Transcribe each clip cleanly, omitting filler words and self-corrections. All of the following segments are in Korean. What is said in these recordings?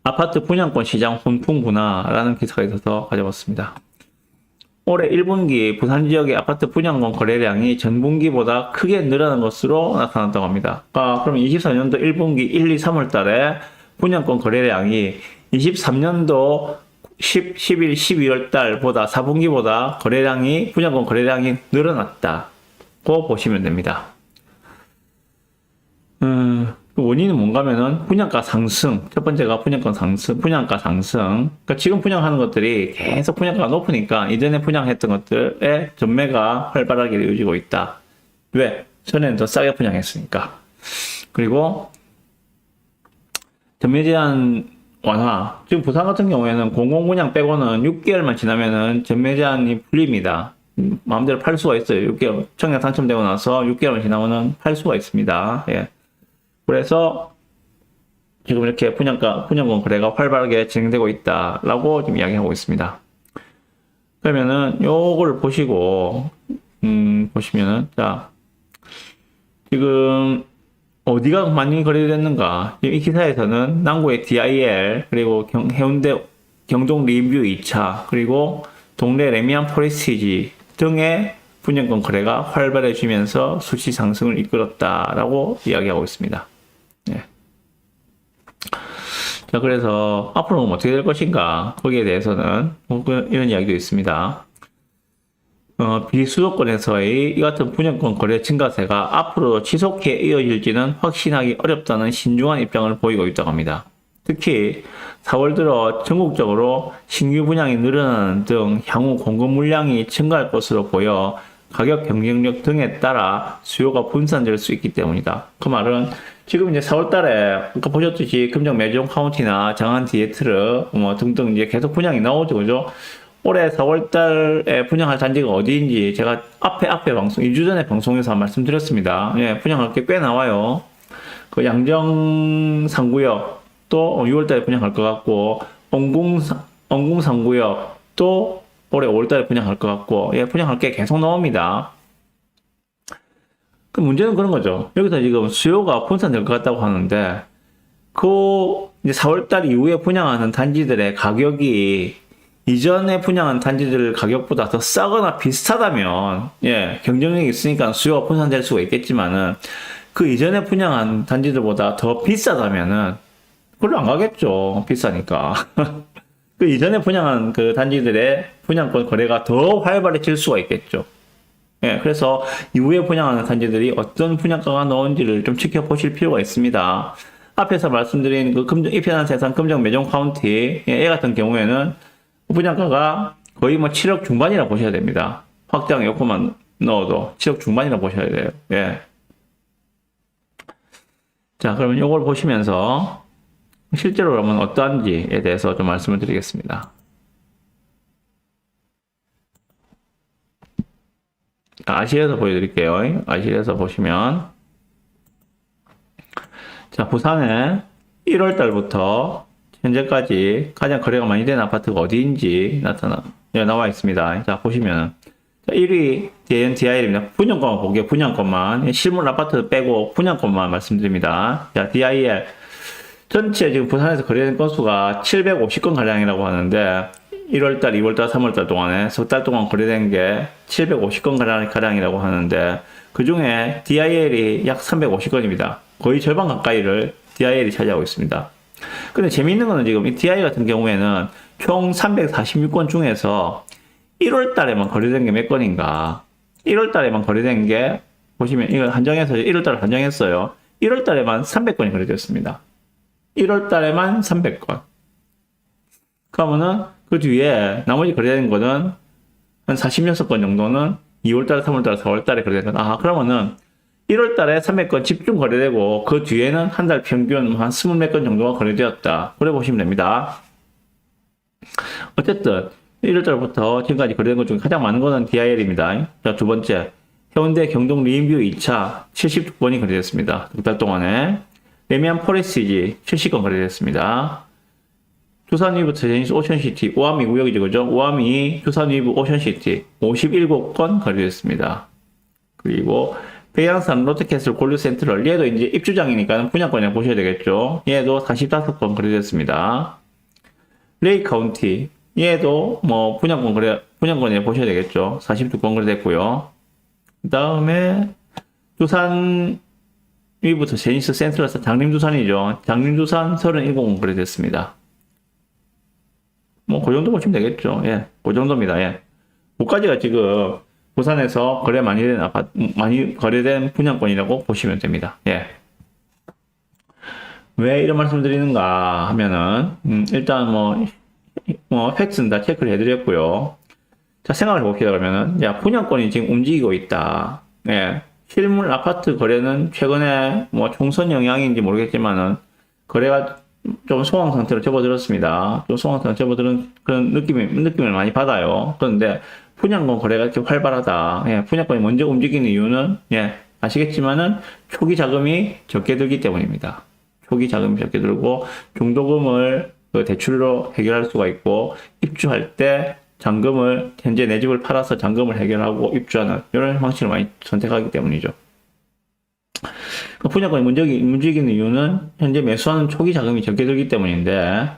아파트 분양권 시장 훈풍분화라는 기사가 있어서 가져왔습니다. 올해 1분기 부산 지역의 아파트 분양권 거래량이 전분기보다 크게 늘어난 것으로 나타났다고 합니다. 그럼 24년도 1분기 1, 2, 3월 달에 분양권 거래량이 23년도 10, 11, 12월 달보다 4분기보다 분양권 거래량이 늘어났다고 보시면 됩니다. 그 원인은 뭔가면은 분양가 상승. 첫 번째가 분양가 상승. 그러니까 지금 분양하는 것들이 계속 분양가가 높으니까 이전에 분양했던 것들의 전매가 활발하게 이어지고 있다. 왜? 전에는 더 싸게 분양했으니까. 그리고 전매 제한 완화. 지금 부산 같은 경우에는 공공분양 빼고는 6개월만 지나면은 전매 제한이 풀립니다. 마음대로 팔 수가 있어요. 6개월. 청약 당첨되고 나서 6개월만 지나면은 팔 수가 있습니다. 예. 그래서 지금 이렇게 분양권 거래가 활발하게 진행되고 있다라고 지금 이야기하고 있습니다. 그러면은 요거를 보시고 보시면은 자 지금 어디가 많이 거래됐는가? 이 기사에서는 남구의 DIL 그리고 해운대 경동 리뷰 2차 그리고 동래 레미안 포레스티지 등의 분양권 거래가 활발해지면서 수치 상승을 이끌었다라고 이야기하고 있습니다. 예. 자, 그래서 앞으로는 어떻게 될 것인가? 거기에 대해서는 이런 이야기도 있습니다. 비수도권에서의 이 같은 분양권 거래 증가세가 앞으로 지속해 이어질지는 확신하기 어렵다는 신중한 입장을 보이고 있다고 합니다. 특히 4월 들어 전국적으로 신규 분양이 늘어나는 등 향후 공급 물량이 증가할 것으로 보여 가격 경쟁력 등에 따라 수요가 분산될 수 있기 때문이다. 그 말은 지금 이제 4월 달에 아까 보셨듯이 금정 매종 카운티나 장안 디에트르 등등 이제 계속 분양이 나오죠. 그죠? 올해 4월 달에 분양할 단지가 어디인지 제가 앞에 방송 2주 전에 방송에서 말씀드렸습니다. 예, 분양할 게 꽤 나와요. 그 양정 3구역 또 6월 달에 분양할 것 같고 언궁 3구역 또 올해 5월 달에 분양할 것 같고 예, 분양할 게 계속 나옵니다. 그 문제는 그런 거죠. 여기서 지금 수요가 분산될 것 같다고 하는데 이제 4월 달 이후에 분양하는 단지들의 가격이 이전에 분양한 단지들 가격보다 더 싸거나 비슷하다면 예, 경쟁력이 있으니까 수요가 분산될 수가 있겠지만은 그 이전에 분양한 단지들보다 더 비싸다면은 별로 안 가겠죠. 비싸니까. 그 이전에 분양한 그 단지들의 분양권 거래가 더 활발해질 수가 있겠죠. 예, 그래서 이후에 분양하는 단지들이 어떤 분양가가 나오는지를 좀 지켜보실 필요가 있습니다. 앞에서 말씀드린 그 이편한 세상 금정 매종 카운티, 예, 얘 같은 경우에는 분양가가 거의 7억 중반이라 보셔야 됩니다. 확장 요건만 넣어도 7억 중반이라 보셔야 돼요. 예. 자, 그러면 이걸 보시면서 실제로 그러면 어떠한지에 대해서 좀 말씀을 드리겠습니다. 아실에서 보여드릴게요. 아실에서 보시면 자, 부산에 1월 달부터 현재까지 가장 거래가 많이 된 아파트가 어디인지 나와 있습니다. 자, 보시면 1위 DIL입니다. 분양권만 볼게요. 분양권만. 실물 아파트 빼고 분양권만 말씀드립니다. 자, DIL 전체 지금 부산에서 거래된 건수가 750건 가량이라고 하는데 1월달, 2월달, 3월달 동안에 석 달 동안 거래된 게 750건 가량이라고 하는데 그 중에 DIL이 약 350건입니다. 거의 절반 가까이를 DIL이 차지하고 있습니다. 근데 재미있는 거는 지금 이 DIL 같은 경우에는 총 346건 중에서 1월 달에만 거래된 게 몇 건인가? 1월 달에만 거래된 게 보시면 이걸 한정해서 1월 달을 한정했어요. 1월 달에만 300건이 거래됐습니다. 1월 달에만 300건. 그러면은 그 뒤에 나머지 거래된 거는 한 46건 정도는 2월달, 3월달, 4월달에 거래된 거. 그러면은 1월달에 300건 집중 거래되고 그 뒤에는 한 달 평균 한 20몇 건 정도가 거래되었다. 그래 보시면 됩니다. 어쨌든 1월달부터 지금까지 거래된 것 중에 가장 많은 거는 DIL입니다. 자, 두 번째 해운대 경동 리뷰 2차 72건이 거래됐습니다. 두 달 동안에 레미안 포레스티지 70건 거래됐습니다. 두산 위브 제니스 오션시티, 오아미 구역이죠, 그죠? 오아미 두산 위브 오션시티 57건 거래됐습니다. 그리고 백양산 롯데캐슬 골드 센트럴 얘도 이제 입주장이니까 분양권이라고 보셔야 되겠죠. 얘도 45건 거래됐습니다. 레이 카운티 얘도 뭐 분양권이라고 보셔야 되겠죠. 42건 거래됐고요. 그 다음에 두산 위부터 제니스 센트럴에서 장림두산이죠. 장림두산 37건 거래됐습니다. 뭐 그 정도 보시면 되겠죠. 예, 그 정도입니다. 예, 그까지가 지금 부산에서 거래 많이 거래된 분양권이라고 보시면 됩니다. 예. 왜 이런 말씀을 드리는가 하면은, 일단 팩트는 다 체크를 해드렸고요. 자, 생각을 해봅시다. 그러면은, 야, 분양권이 지금 움직이고 있다. 예. 실물 아파트 거래는 최근에 총선 영향인지 모르겠지만은, 거래가 좀 소강 상태로 접어들었습니다. 좀 소강 상태로 접어드는 그런 느낌을 많이 받아요. 그런데, 분양권 거래가 이렇게 활발하다. 예, 분양권이 먼저 움직이는 이유는, 예, 아시겠지만은, 초기 자금이 적게 들기 때문입니다. 초기 자금이 적게 들고, 중도금을 그 대출로 해결할 수가 있고, 입주할 때 잔금을, 현재 내 집을 팔아서 잔금을 해결하고 입주하는, 이런 방식을 많이 선택하기 때문이죠. 분양권이 먼저 움직이는 이유는, 현재 매수하는 초기 자금이 적게 들기 때문인데,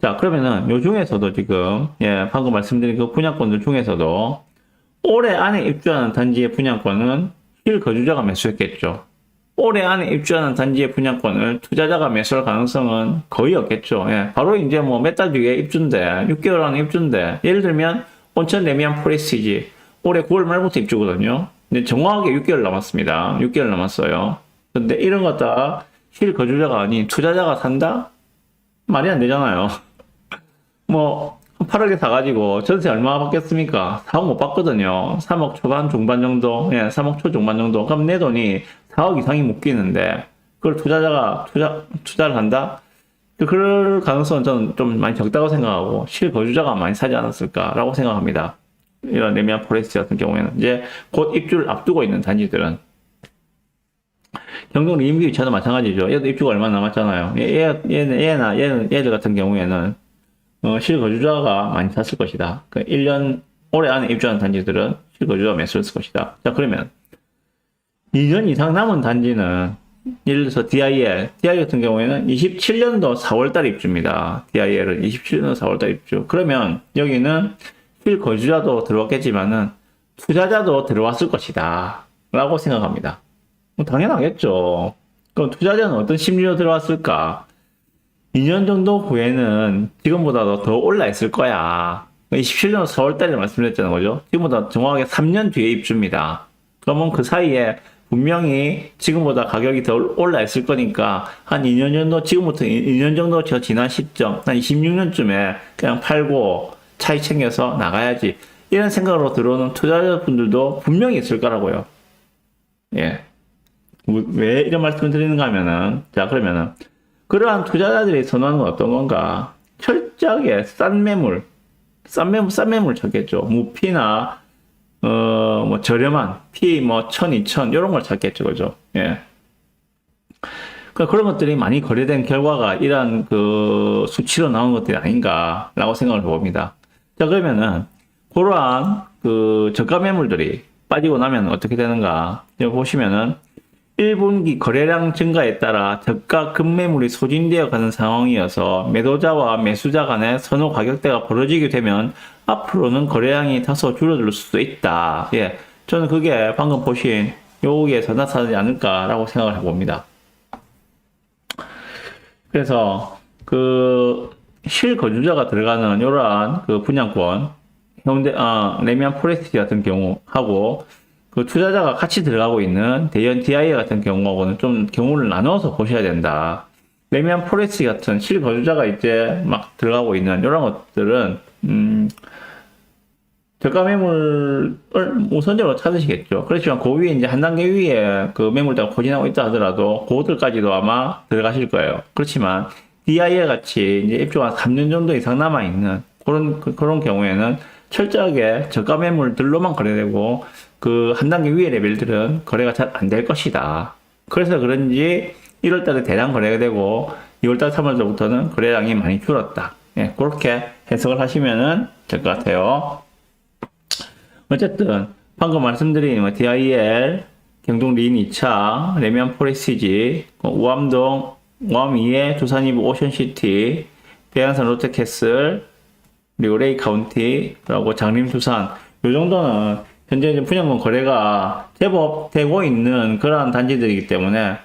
자, 그러면은, 요 중에서도 지금, 예, 방금 말씀드린 그 분양권들 중에서도, 올해 안에 입주하는 단지의 분양권은 실거주자가 매수했겠죠. 올해 안에 입주하는 단지의 분양권을 투자자가 매수할 가능성은 거의 없겠죠. 예, 바로 이제 몇 달 뒤에 입주인데, 6개월 안에 입주인데, 예를 들면, 온천 레미안 프레스티지, 올해 9월 말부터 입주거든요. 근데 정확하게 6개월 남았습니다. 6개월 남았어요. 근데 이런 것 다 실거주자가 아닌 투자자가 산다? 말이 안 되잖아요. 8억에 사가지고 전세 얼마 받겠습니까? 4억 못 받거든요. 3억 초반 중반 정도, 예, 3억 초 중반 정도. 그럼 내 돈이 4억 이상이 묶이는데, 그걸 투자자가 투자를 한다? 그럴 가능성은 저는 좀 많이 적다고 생각하고, 실거주자가 많이 사지 않았을까라고 생각합니다. 이런 레미안 포레스트 같은 경우에는. 이제 곧 입주를 앞두고 있는 단지들은. 경동 리임비 위차도 마찬가지죠. 얘도 입주가 얼마 남았잖아요. 얘들 같은 경우에는, 실거주자가 많이 샀을 것이다. 그 1년, 올해 안에 입주한 단지들은 실거주자가 매수했을 것이다. 자, 그러면 2년 이상 남은 단지는, 예를 들어서 DIL 같은 경우에는 27년도 4월달 입주입니다. DIL은 27년도 4월달 입주. 그러면 여기는 실거주자도 들어왔겠지만은 투자자도 들어왔을 것이다. 라고 생각합니다. 당연하겠죠. 그럼 투자자는 어떤 심리로 들어왔을까? 2년 정도 후에는 지금보다도 더 올라 있을 거야. 27년 4월달에 말씀드렸잖아요. 그죠? 지금보다 정확하게 3년 뒤에 입주입니다. 그러면 그 사이에 분명히 지금보다 가격이 더 올라 있을 거니까 한 2년 정도, 지금부터 2년 정도 저 지난 시점, 한 26년쯤에 그냥 팔고 차익 챙겨서 나가야지. 이런 생각으로 들어오는 투자자분들도 분명히 있을 거라고요. 예. 왜 이런 말씀을 드리는가 하면은, 자, 그러면은, 그러한 투자자들이 선호하는 건 어떤 건가? 철저하게 싼 매물 찾겠죠. 무피나, 저렴한, 피, 1000, 2000, 이런 걸 찾겠죠. 그죠? 예. 그런 것들이 많이 거래된 결과가 이러한 그 수치로 나온 것들이 아닌가라고 생각을 해봅니다. 자, 그러면은, 그러한 그 저가 매물들이 빠지고 나면 어떻게 되는가? 여기 보시면은, 1분기 거래량 증가에 따라 저가 급매물이 소진되어 가는 상황이어서 매도자와 매수자 간의 선호 가격대가 벌어지게 되면 앞으로는 거래량이 다소 줄어들 수도 있다. 예, 저는 그게 방금 보신 여기에서 나타나지 않을까라고 생각을 해봅니다. 그래서 그 실거주자가 들어가는 이러한 그 분양권, 레미안 포레스트 같은 경우하고 그 투자자가 같이 들어가고 있는 대연 DIA 같은 경우하고는 좀 경우를 나눠서 보셔야 된다. 레미안 포레스트 같은 실거주자가 이제 막 들어가고 있는 이런 것들은 저가 매물을 우선적으로 찾으시겠죠. 그렇지만 그 위에 이제 한 단계 위에 그 매물대가 포진하고 있다 하더라도 그것들까지도 아마 들어가실 거예요. 그렇지만 DIA 같이 이제 입주가 3년 정도 이상 남아 있는 그런 경우에는 철저하게 저가 매물들로만 거래되고 그 한 단계 위의 레벨들은 거래가 잘 안 될 것이다. 그래서 그런지 1월달에 대량 거래가 되고 2월달, 3월달부터는 거래량이 많이 줄었다. 예, 그렇게 해석을 하시면 될 것 같아요. 어쨌든 방금 말씀드린 DIL, 경동 린 2차, 레미안 포레시지, 우암동, 우암 2에 두산2부 오션시티, 배양산 롯데캐슬, 그리고 레이 카운티라고 장림 두산, 요 정도는 현재 이제 분양권 거래가 제법 되고 있는 그러한 단지들이기 때문에,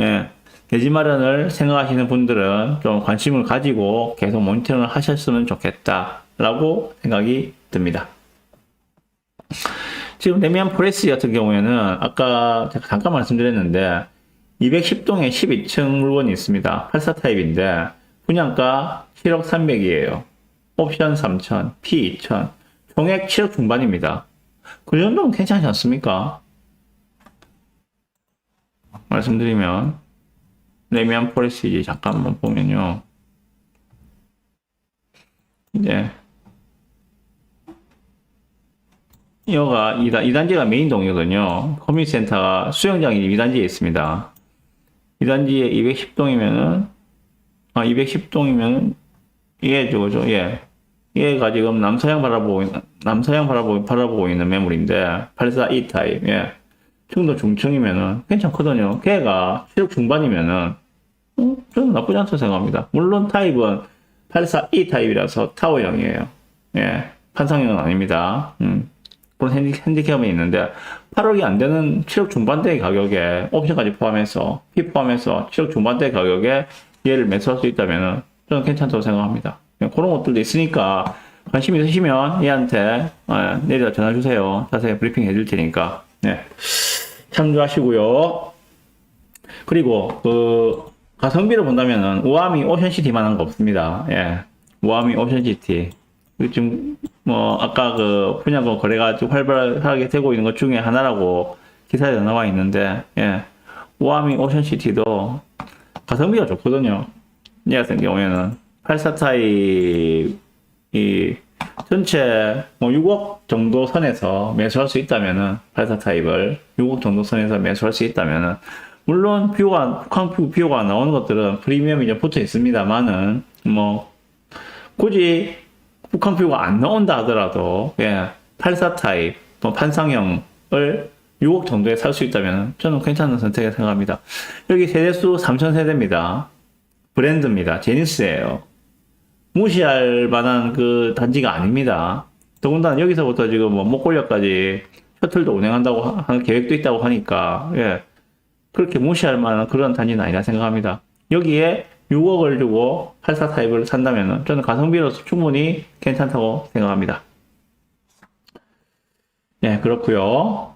예, 대지 마련을 생각하시는 분들은 좀 관심을 가지고 계속 모니터링을 하셨으면 좋겠다라고 생각이 듭니다. 지금 레미안 포레스 같은 경우에는 아까 제가 잠깐 말씀드렸는데 210동에 12층 물건이 있습니다. 84 타입인데 분양가 7억 300이에요. 옵션 3천, P 2천, 총액 7억 중반입니다. 그 정도면 괜찮지 않습니까? 말씀드리면 레미안 포레스지 잠깐만 보면요. 이제 여가 2단지가 메인동이거든요. 커뮤니티센터가 수영장이 2단지에 있습니다. 2단지에 210동이면은 210동이면은 이게 저거죠. 예. 얘가 지금 남서양 바라보고 있는 매물인데 84E 타입. 예. 중도 중층이면은 괜찮거든요. 걔가 7억 중반이면은 저는 나쁘지 않다고 생각합니다. 물론 타입은 84E 타입이라서 타워형이에요. 예. 판상형은 아닙니다. 그런 핸디캡이 있는데 8억이 안 되는 7억 중반대의 가격에 옵션까지 포함해서 P 포함해서 7억 중반대 가격에 얘를 매수할 수 있다면은 저는 괜찮다고 생각합니다. 그런 것들도 있으니까 관심 있으시면 얘한테 내일 전화 주세요. 자세히 브리핑 해줄 테니까 참조하시고요. 그리고 그 가성비를 본다면은 우아미 오션시티만한 거 없습니다. 예, 우아미 오션시티 지금 뭐 아까 그 분양권 거래가 좀 활발하게 되고 있는 것 중에 하나라고 기사에 나와 있는데 우아미 오션시티도 가성비가 좋거든요. 얘 같은 경우에는 84 타입이 전체 뭐 6억 정도 선에서 매수할 수 있다면은 84 타입을 6억 정도 선에서 매수할 수 있다면은 물론 북한 뷰가 나오는 것들은 프리미엄이 좀 붙어 있습니다만은 뭐 굳이 북한 뷰가 안 나온다 하더라도 84 타입 또 판상형을 6억 정도에 살 수 있다면 저는 괜찮은 선택이라고 생각합니다. 여기 세대수 3000세대입니다. 브랜드입니다. 제니스예요. 무시할 만한 그 단지가 아닙니다. 더군다나 여기서부터 지금 뭐 목골역까지 셔틀도 운행한다고 하는 계획도 있다고 하니까 그렇게 무시할 만한 그런 단지는 아니라 생각합니다. 여기에 6억을 주고 84 타입을 산다면 저는 가성비로서 충분히 괜찮다고 생각합니다. 그렇고요.